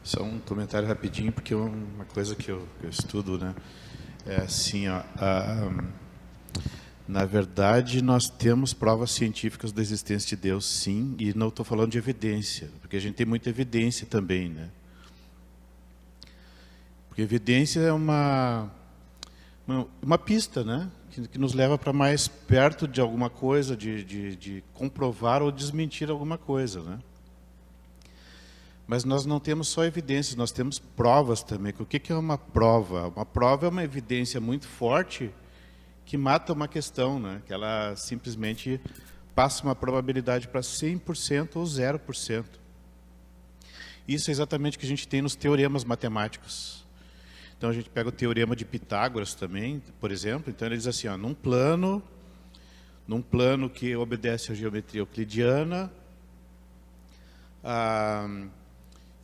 Só um comentário rapidinho, porque uma coisa que eu estudo, né? É assim, ó, na verdade, nós temos provas científicas da existência de Deus, sim, e não estou falando de evidência, porque a gente tem muita evidência também, né? Porque evidência é uma pista, né? Que nos leva para mais perto de alguma coisa, de comprovar ou desmentir alguma coisa, né? Mas nós não temos só evidências, nós temos provas também. O que é uma prova? Uma prova é uma evidência muito forte que mata uma questão, né? Que ela simplesmente passa uma probabilidade para 100% ou 0%. Isso é exatamente o que a gente tem nos teoremas matemáticos. Então, a gente pega o teorema de Pitágoras também, por exemplo. Então, ele diz assim, ó, num plano que obedece à geometria euclidiana,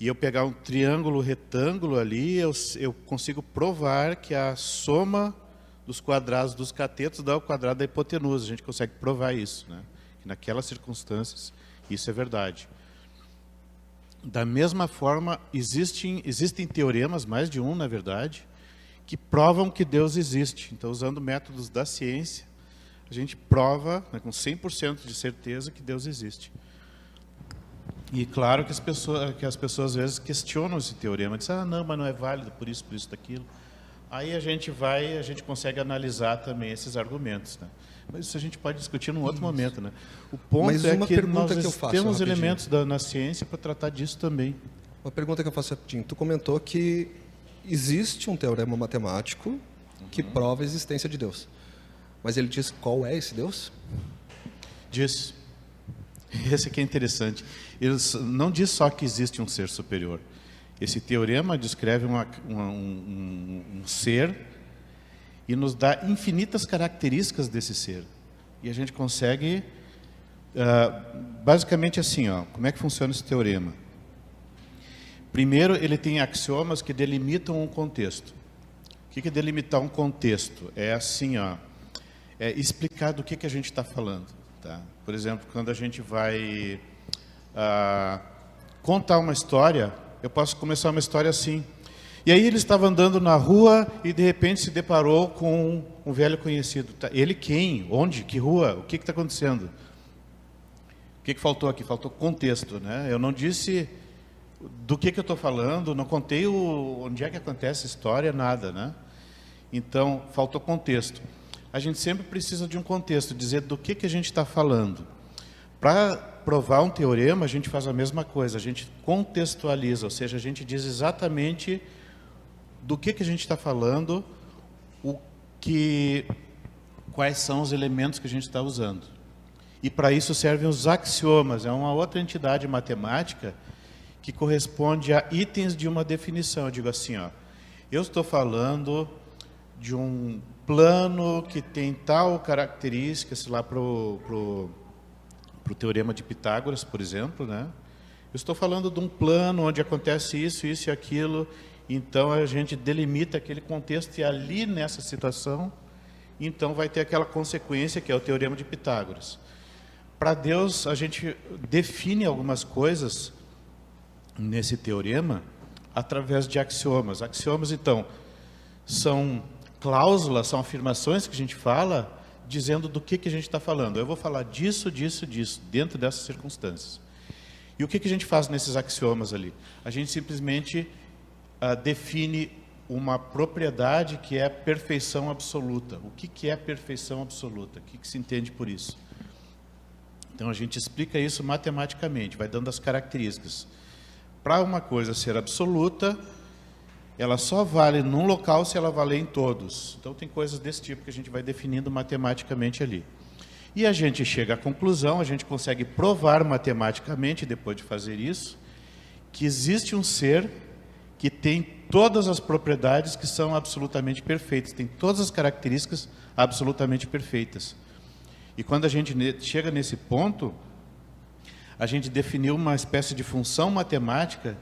e eu pegar um triângulo retângulo ali, eu consigo provar que a soma dos quadrados dos catetos dá o quadrado da hipotenusa. A gente consegue provar isso, né? Que naquelas circunstâncias, isso é verdade. Da mesma forma, existem teoremas, mais de um, na verdade, que provam que Deus existe. Então, usando métodos da ciência, a gente prova, né, com 100% de certeza que Deus existe. E claro que as pessoas às vezes questionam esse teorema, dizem, não, mas não é válido por isso, daquilo. Aí a gente consegue analisar também esses argumentos, né? Mas isso a gente pode discutir num outro momento, né? O ponto é que nós temos elementos na ciência para tratar disso também. Uma pergunta que eu faço rapidinho. Tu comentou que existe um teorema matemático que prova a existência de Deus. Mas ele diz qual é esse Deus? Diz. Esse aqui é interessante. Ele não diz só que existe um ser superior. Esse teorema descreve um ser e nos dá infinitas características desse ser. E a gente consegue, basicamente assim, ó, como é que funciona esse teorema? Primeiro, ele tem axiomas que delimitam um contexto. O que é delimitar um contexto? É assim, ó, é explicar do que a gente está falando. Tá? Por exemplo, quando a gente vai contar uma história, eu posso começar uma história assim. E aí ele estava andando na rua e de repente se deparou com um velho conhecido. Tá? Ele quem? Onde? Que rua? O que está acontecendo? O que faltou aqui? Faltou contexto, né? Eu não disse do que eu estou falando, não contei onde é que acontece a história, nada, né? Então, faltou contexto. A gente sempre precisa de um contexto, dizer do que a gente está falando. Para provar um teorema, a gente faz a mesma coisa, a gente contextualiza, ou seja, a gente diz exatamente do que a gente está falando, quais são os elementos que a gente está usando. E para isso servem os axiomas, é uma outra entidade matemática que corresponde a itens de uma definição. Eu digo assim, ó, eu estou falando de um plano que tem tal característica, sei lá, para o teorema de Pitágoras, por exemplo, né? Eu estou falando de um plano onde acontece isso, isso e aquilo, então a gente delimita aquele contexto e ali nessa situação, então vai ter aquela consequência que é o teorema de Pitágoras. Para Deus, a gente define algumas coisas nesse teorema através de axiomas. Axiomas, então, são cláusulas, são afirmações que a gente fala dizendo do que a gente está falando. Eu vou falar disso, disso, disso, dentro dessas circunstâncias. E o que a gente faz nesses axiomas ali? A gente simplesmente define uma propriedade que é perfeição absoluta. O que é perfeição absoluta? O que se entende por isso? Então, a gente explica isso matematicamente, vai dando as características. Para uma coisa ser absoluta, ela só vale num local se ela valer em todos. Então, tem coisas desse tipo que a gente vai definindo matematicamente ali. E a gente chega à conclusão, a gente consegue provar matematicamente, depois de fazer isso, que existe um ser que tem todas as propriedades que são absolutamente perfeitas, tem todas as características absolutamente perfeitas. E quando a gente chega nesse ponto, a gente definiu uma espécie de função matemática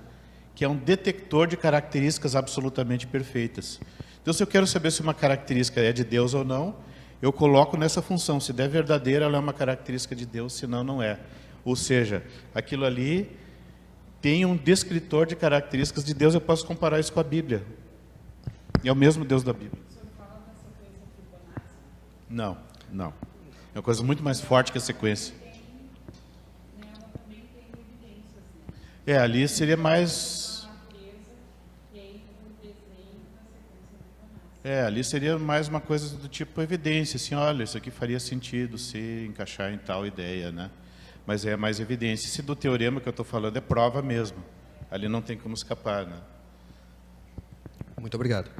que é um detector de características absolutamente perfeitas. Então, se eu quero saber se uma característica é de Deus ou não, eu coloco nessa função. Se der verdadeira, ela é uma característica de Deus, senão não é. Ou seja, aquilo ali tem um descritor de características de Deus, eu posso comparar isso com a Bíblia. E é o mesmo Deus da Bíblia. O senhor fala da sequência Fibonacci? Não, não. É uma coisa muito mais forte que a sequência. Ela também tem evidências, né? É, ali seria mais... A natureza, e aí o desenho da sequência Fibonacci. É, ali seria mais uma coisa do tipo evidência, assim, olha, isso aqui faria sentido se encaixar em tal ideia, né? Mas é mais evidência. Esse do teorema que eu estou falando é prova mesmo. Ali não tem como escapar, né? Muito obrigado.